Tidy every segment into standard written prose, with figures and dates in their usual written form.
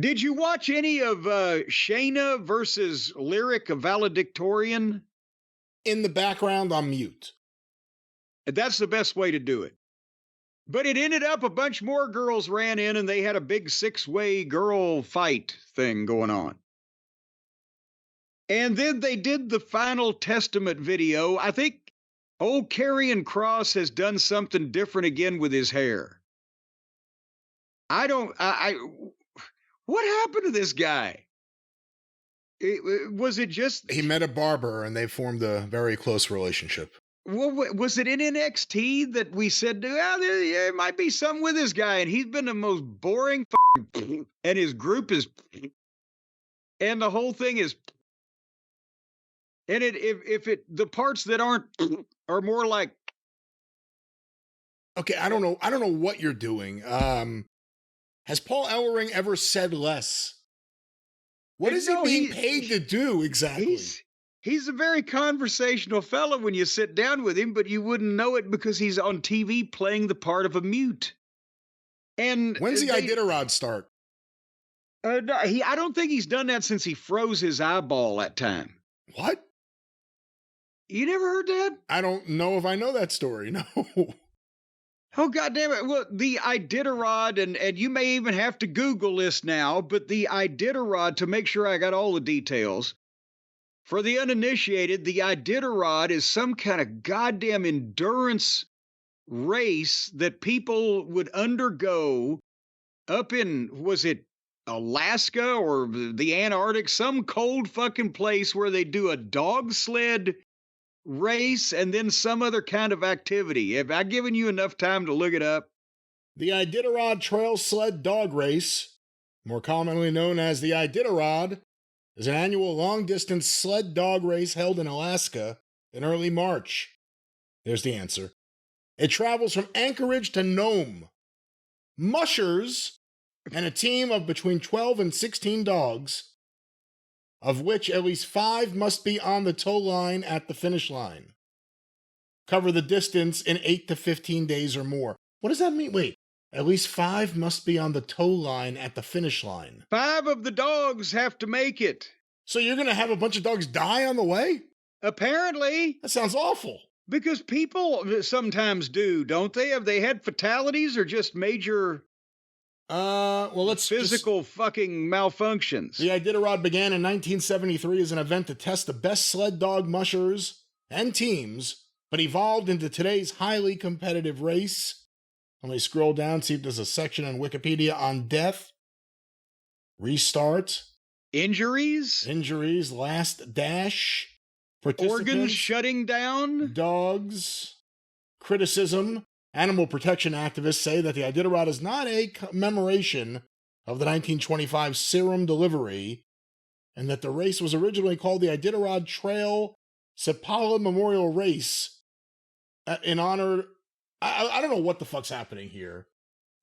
Did you watch any of Shayna versus Lyric Valedictorian? In the background on mute. That's the best way to do it. But it ended up a bunch more girls ran in and they had a big six-way girl fight thing going on. And then they did the final testament video. I think old Karrion Kross has done something different again with his hair. What happened to this guy? Was it just... He met a barber and they formed a very close relationship. Well, was it in NXT that we said, there might be something with this guy, and he's been the most boring and his group is, and the whole thing is, and the parts that aren't are more like. Okay, I don't know what you're doing. Has Paul Ellering ever said less? What is he being paid to do exactly? He's a very conversational fellow when you sit down with him, but you wouldn't know it because he's on TV playing the part of a mute. And when's the Iditarod start? No, I don't think he's done that since he froze his eyeball that time. What? You never heard that? I don't know if I know that story, no. Oh, goddamn it. Well, the Iditarod, and you may even have to Google this now, but the Iditarod, to make sure I got all the details, for the uninitiated, the Iditarod is some kind of goddamn endurance race that people would undergo up in, was it Alaska or the Antarctic, some cold fucking place where they do a dog sled race and then some other kind of activity. Have I given you enough time to look it up? The Iditarod Trail Sled Dog Race, more commonly known as the Iditarod, is an annual long-distance sled dog race held in Alaska in early March. There's the answer. It travels from Anchorage to Nome. Mushers and a team of between 12 and 16 dogs, of which at least 5 must be on the tow line at the finish line, cover the distance in 8 to 15 days or more. What does that mean? Wait, at least 5 must be on the tow line at the finish line. 5 of the dogs have to make it. So you're going to have a bunch of dogs die on the way? Apparently. That sounds awful. Because people sometimes do, don't they? Have they had fatalities or just major physical fucking malfunctions? The Iditarod began in 1973 as an event to test the best sled dog mushers and teams, but evolved into today's highly competitive race. Let me scroll down, see if there's a section on Wikipedia on death, restart, injuries, last dash, organs shutting down, dogs, criticism. Animal protection activists say that the Iditarod is not a commemoration of the 1925 serum delivery, and that the race was originally called the Iditarod Trail Sepala Memorial Race in honor... I don't know what the fuck's happening here.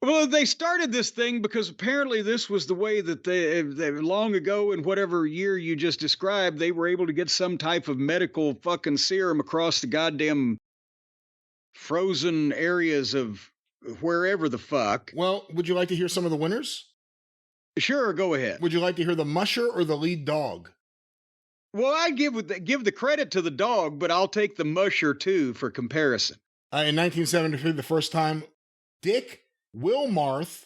Well, they started this thing because apparently this was the way that they long ago, in whatever year you just described, they were able to get some type of medical fucking serum across the goddamn frozen areas of wherever the fuck. Well, would you like to hear some of the winners? Sure, go ahead. Would you like to hear the musher or the lead dog? Well, I give the credit to the dog, but I'll take the musher too for comparison. In 1973, the first time, Dick Wilmarth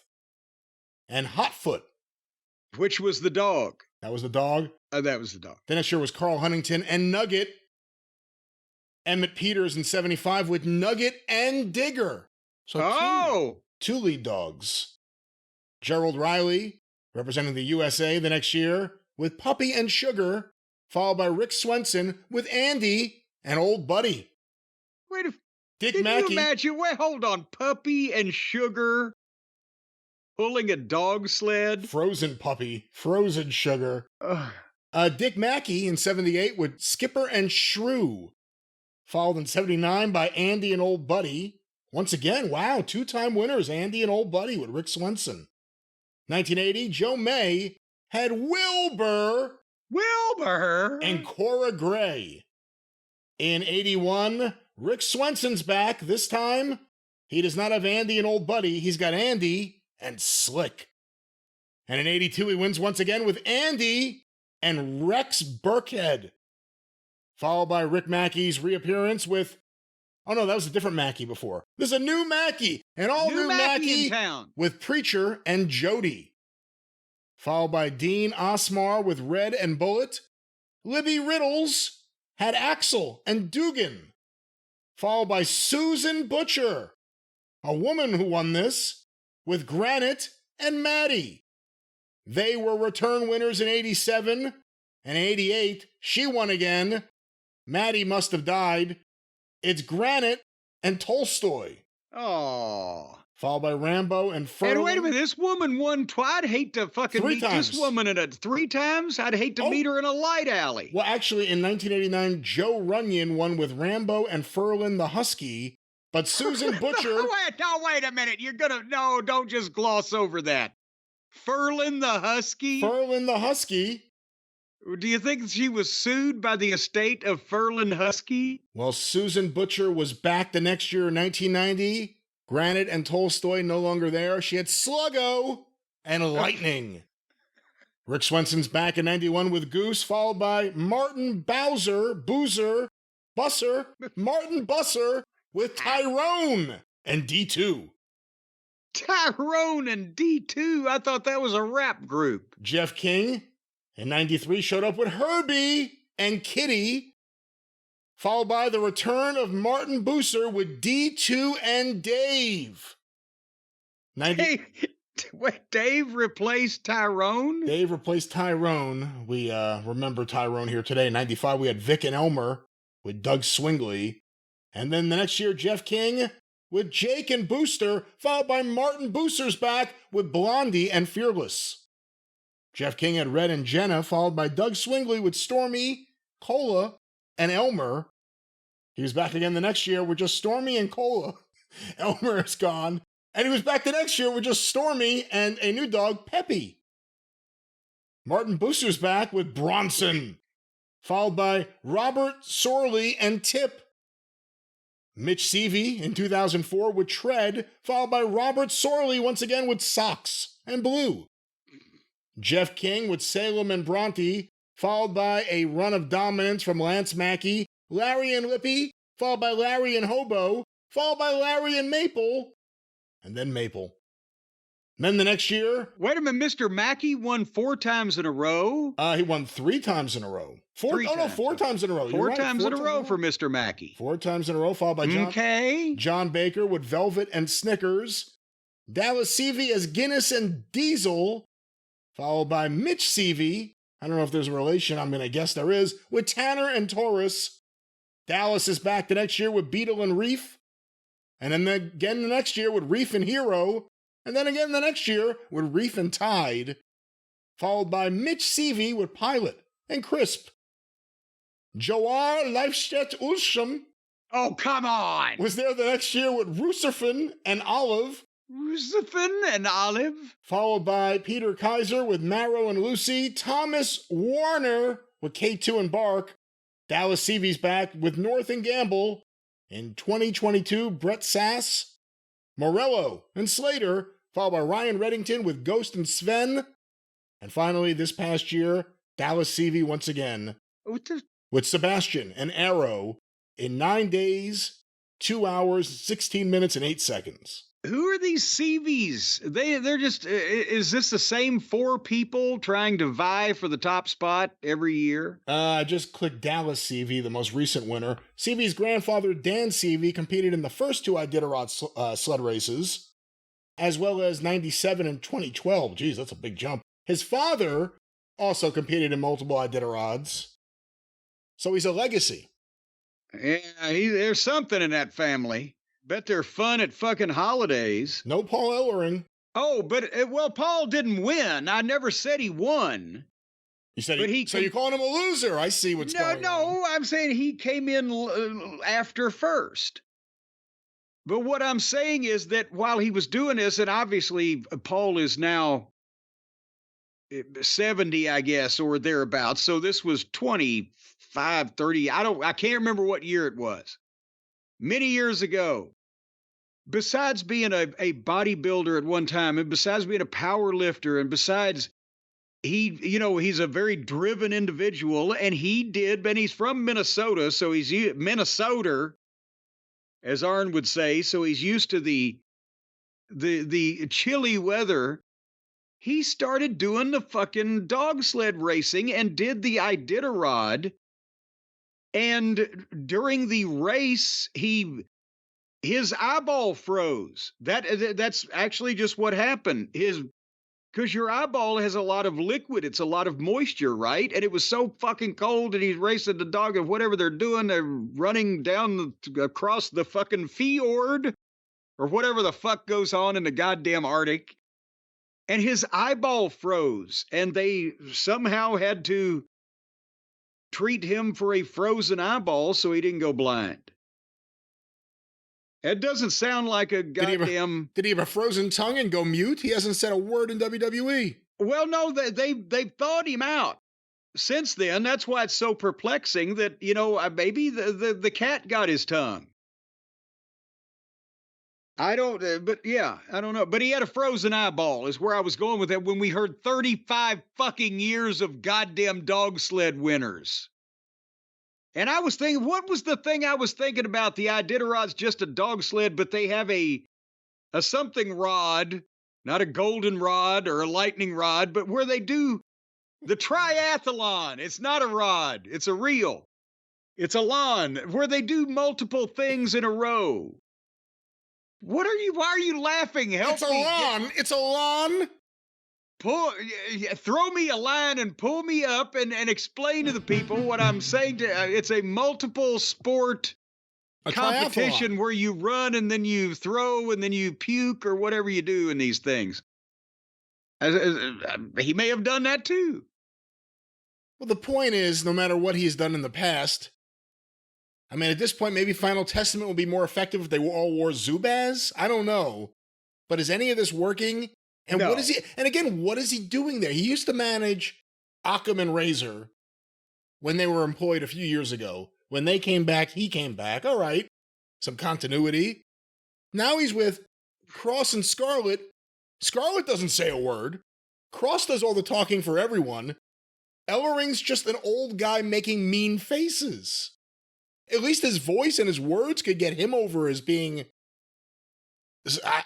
and Hotfoot. Which was the dog? That was the dog. That was the dog. The next year was Carl Huntington and Nugget. Emmett Peters in 75 with Nugget and Digger. So two lead dogs. Gerald Riley, representing the USA the next year, with Puppy and Sugar, followed by Rick Swenson with Andy and Old Buddy. Wait a Dick Mackey. Can you imagine? Wait, hold on. Puppy and Sugar pulling a dog sled? Frozen Puppy, Frozen Sugar. Dick Mackey in 78 with Skipper and Shrew, followed in 79 by Andy and Old Buddy. Once again, wow, 2-time winners, Andy and Old Buddy with Rick Swenson. 1980, Joe May had Wilbur and Cora Gray. In 81, Rick Swenson's back. This time, he does not have Andy and Old Buddy. He's got Andy and Slick. And in 82, he wins once again with Andy and Rex Burkhead. Followed by Rick Mackey's reappearance with, oh no, that was a different Mackey before. There's a new Mackey, an all-new Mackey in town with Preacher and Jody. Followed by Dean Osmar with Red and Bullet. Libby Riddles had Axel and Dugan. Followed by Susan Butcher, a woman who won this, with Granite and Maddie. They were return winners in 87, and 88, she won again. Maddie must have died. It's Granite and Tolstoy. Oh. Followed by Rambo and Furlan. And wait a minute, this woman won twice. I'd hate to fucking meet times. this woman in 3 times. I'd hate to meet her in a light alley. Well, actually, in 1989, Joe Runyon won with Rambo and Furlan the Husky, but Susan Butcher... wait a minute. Don't just gloss over that. Furlan the Husky? Furlan the Husky. Do you think she was sued by the estate of Furlan Husky? Well, Susan Butcher was back the next year in 1990. Granite and Tolstoy no longer there. She had Sluggo and Lightning. Rick Swenson's back in 91 with Goose, followed by Martin Busser with Tyrone and D2. Tyrone and D2? I thought that was a rap group. Jeff King in 93 showed up with Herbie and Kitty, followed by the return of Martin Busser with D2 and Dave. Hey, wait, Dave replaced Tyrone? Dave replaced Tyrone. We remember Tyrone here today. In 95, we had Vic and Elmer with Doug Swingley. And then the next year, Jeff King with Jake and Booster, followed by Martin Booster's back with Blondie and Fearless. Jeff King had Red and Jenna, followed by Doug Swingley with Stormy, Cola, and Elmer. He was back again the next year with just Stormy and Cola. Elmer is gone. And he was back the next year with just Stormy and a new dog, Peppy. Martin Booster's back with Bronson, followed by Robert Sorley and Tip. Mitch Seavey in 2004 with Tread, followed by Robert Sorley once again with Socks and Blue. Jeff King with Salem and Bronte, followed by a run of dominance from Lance Mackey, Larry and Lippy, followed by Larry and Hobo, followed by Larry and Maple, and then Maple. And then the next year... Wait a minute, Mr. Mackey won 4 times in a row? He won 3 times in a row. 4 times in a row. 4 times in a row for Mr. Mackey. 4 times in a row, followed by John Baker with Velvet and Snickers. Dallas Seavey as Guinness and Diesel, followed by Mitch Seavey. I don't know if there's a relation. I'm going to guess there is. With Tanner and Taurus. Dallas is back the next year with Beetle and Reef. And then again the next year with Reef and Hero. And then again the next year with Reef and Tide. Followed by Mitch Seavey with Pilot and Crisp. Joar Leifstedt Ulsham. Oh, come on! Was there the next year with Russerfin and Olive. Russerfin and Olive. Followed by Peter Kaiser with Marrow and Lucy. Thomas Warner with K2 and Bark. Dallas Seavey's back with North and Gamble. In 2022, Brett Sass, Morello, and Slater, followed by Ryan Reddington with Ghost and Sven. And finally, this past year, Dallas Seavey once again with Sebastian and Arrow in 9 days, 2 hours, 16 minutes, and 8 seconds. Who are these Seavies? They're just, is this the same 4 people trying to vie for the top spot every year? I just clicked Dallas Seavey, the most recent winner. Seavey's grandfather, Dan Seavey, competed in the first 2 Iditarod sled races, as well as 97 and 2012. Geez, that's a big jump. His father also competed in multiple Iditarods, so he's a legacy. Yeah, there's something in that family. Bet they're fun at fucking holidays. No Paul Ellering. Oh, but, Paul didn't win. I never said he won. You said so you're calling him a loser. I see what's going on. No, I'm saying he came in after first. But what I'm saying is that while he was doing this, and obviously Paul is now 70, I guess, or thereabouts. So this was 25, 30. I can't remember what year it was. Many years ago. besides being a bodybuilder at one time, and besides being a power lifter, and besides he's a very driven individual, and he's from Minnesota, so he's Minnesota, as Arn would say, so he's used to the chilly weather. He started doing the fucking dog sled racing and did the Iditarod. And during the race, his eyeball froze. That's actually just what happened. Because your eyeball has a lot of liquid, it's a lot of moisture, right? And it was so fucking cold, and he's racing the dog, and whatever they're doing, they're running across the fucking fjord or whatever the fuck goes on in the goddamn Arctic. And his eyeball froze, and they somehow had to treat him for a frozen eyeball so he didn't go blind. It doesn't sound like a goddamn... Did he have a frozen tongue and go mute? He hasn't said a word in WWE. Well, no, they've thawed him out since then. That's why it's so perplexing that, maybe the cat got his tongue. I don't know. But he had a frozen eyeball is where I was going with that when we heard 35 fucking years of goddamn dog sled winners. And I was thinking, what was the thing I was thinking about? The Iditarod's just a dog sled, but they have a something rod, not a golden rod or a lightning rod, but where they do the triathlon. It's not a rod. It's a reel. It's a lawn where they do multiple things in a row. Why are you laughing? Help me. It's a lawn. Throw me a line and pull me up and explain to the people what I'm saying. It's a multiple sport competition where you run and then you throw and then you puke or whatever you do in these things. He may have done that too. Well, the point is, no matter what he's done in the past, I mean, at this point, maybe Final Testament will be more effective if they all wore Zubaz. I don't know. But is any of this working? And no. What is he doing there? He used to manage Occam and Razor when they were employed a few years ago. When they came back, he came back. All right. Some continuity. Now he's with Kross and Scarlett. Scarlett doesn't say a word. Kross does all the talking for everyone. Ellering's just an old guy making mean faces. At least his voice and his words could get him over as being...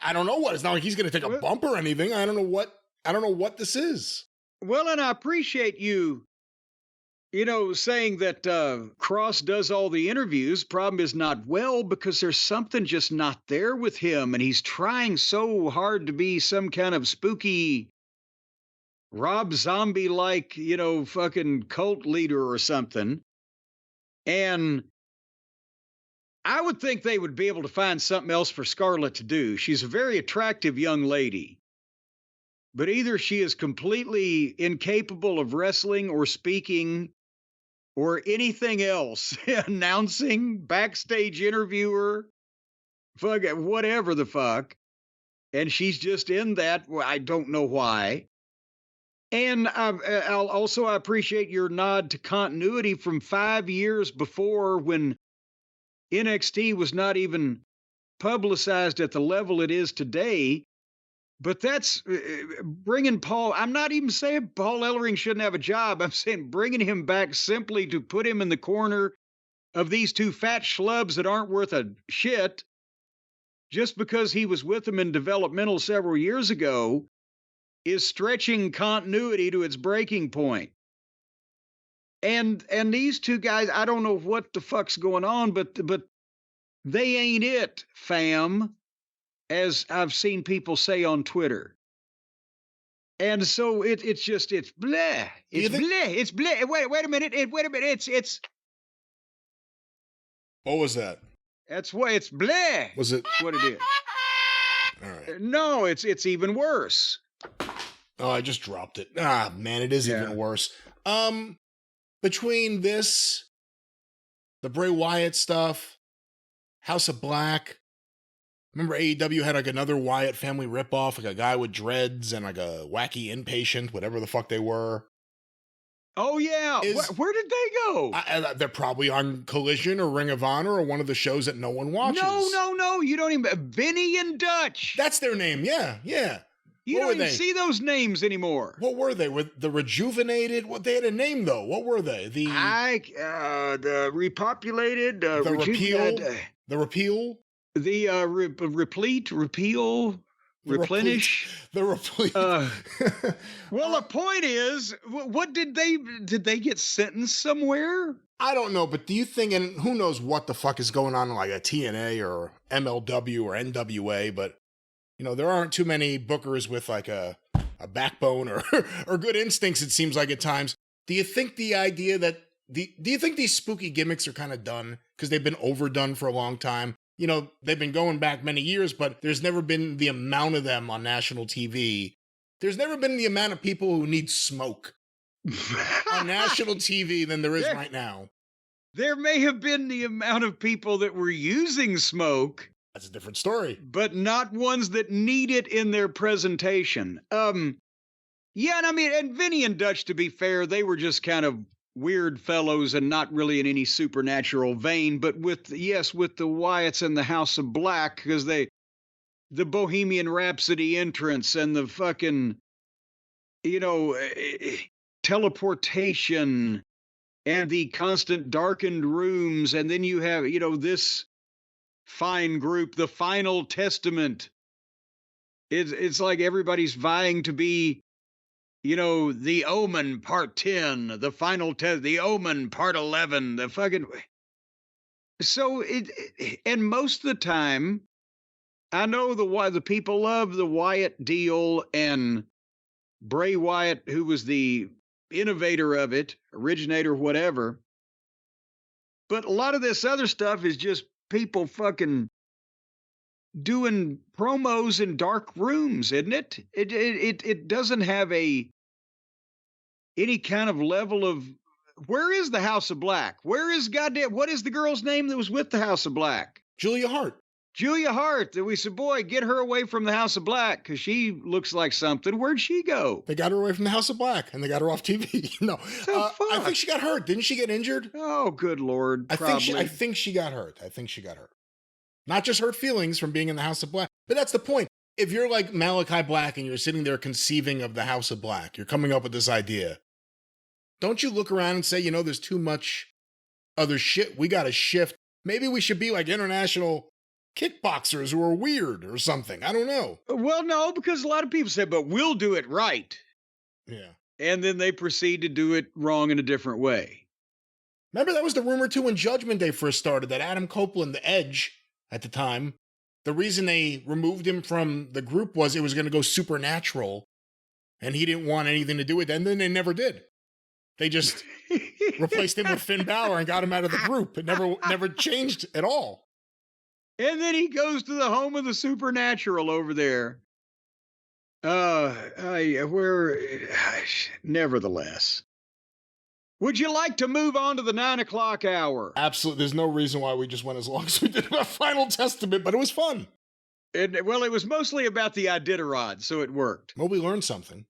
I don't know what. It's not like he's going to take a bump or anything. I don't know what this is. Well, and I appreciate you saying that Kross does all the interviews. Problem is not well because there's something just not there with him. And he's trying so hard to be some kind of spooky Rob Zombie-like, fucking cult leader or something. And I would think they would be able to find something else for Scarlett to do. She's a very attractive young lady. But either she is completely incapable of wrestling or speaking or anything else, announcing, backstage interviewer, whatever the fuck. And she's just in that. I don't know why. And I appreciate your nod to continuity from 5 years before when NXT was not even publicized at the level it is today. But that's bringing Paul. I'm not even saying Paul Ellering shouldn't have a job. I'm saying bringing him back simply to put him in the corner of these two fat schlubs that aren't worth a shit just because he was with them in developmental several years ago is stretching continuity to its breaking point. And these two guys, I don't know what the fuck's going on, but they ain't it, fam, as I've seen people say on Twitter. And so it's bleh. It's bleh. Wait a minute. It's. What was that? That's why it's bleh. Was it what it is? All right. No, it's even worse. Oh, I just dropped it. Ah, man, it is even worse. Between this, the Bray Wyatt stuff, House of Black. Remember AEW had like another Wyatt family ripoff, like a guy with dreads and like a wacky inpatient, whatever the fuck they were. Oh yeah, where did they go? They're probably on Collision or Ring of Honor or one of the shows that no one watches. No, you don't even. Vinny and Dutch. That's their name. Yeah. You don't even see those names anymore. What were they? Were the Rejuvenated? What, they had a name though. What were they? The Repopulated, the Repeal, the Repeal, the Replete, Repeal, Replenish, the Replete. Well, the point is, what did they get sentenced somewhere? I don't know, but do you think, and who knows what the fuck is going on in like a TNA or MLW or NWA, but you know, there aren't too many bookers with like a backbone or or good instincts, it seems like at times. Do you think the idea that do you think these spooky gimmicks are kind of done because they've been overdone for a long time? You know, they've been going back many years, but there's never been the amount of them on national TV. There's never been the amount of people who need smoke on national TV than there is right now. There may have been the amount of people that were using smoke. That's a different story. But not ones that need it in their presentation. Yeah, and I mean, and Vinny and Dutch, to be fair, they were just kind of weird fellows and not really in any supernatural vein. But with the Wyatts and the House of Black, because the Bohemian Rhapsody entrance and the fucking, teleportation and the constant darkened rooms. And then you have, this fine group, the Final Testament. It's like everybody's vying to be, the Omen Part 10, the Final Test, the Omen Part 11, the fucking. So and most of the time, I know the people love the Wyatt deal and Bray Wyatt, who was the innovator of it, originator, whatever. But a lot of this other stuff is just people fucking doing promos in dark rooms, isn't it? It doesn't have any kind of level of. Where is the House of Black? What is the girl's name that was with the House of Black? Julia Hart. Julia Hart. That we said, boy, get her away from the House of Black because she looks like something. Where'd she go? They got her away from the House of Black and they got her off TV. No, I think she got hurt. Didn't she get injured? Oh, good Lord. I think she got hurt. Not just hurt feelings from being in the House of Black, but that's the point. If you're like Malachi Black and you're sitting there conceiving of the House of Black, you're coming up with this idea. Don't you look around and say, there's too much other shit. We got to shift. Maybe we should be like international kickboxers who are weird or something. I don't know. Well, no, because a lot of people say, but we'll do it right. Yeah. And then they proceed to do it wrong in a different way. Remember, that was the rumor too when Judgment Day first started, that Adam Copeland, the Edge at the time, the reason they removed him from the group was it was going to go supernatural and he didn't want anything to do with it. And then they never did. They just replaced him with Finn Balor and got him out of the group. It never changed at all. And then he goes to the home of the supernatural over there. Nevertheless. Would you like to move on to the 9 o'clock hour? Absolutely. There's no reason why we just went as long as we did about Final Testament, but it was fun. Well, it was mostly about the Iditarod, so it worked. Well, we learned something.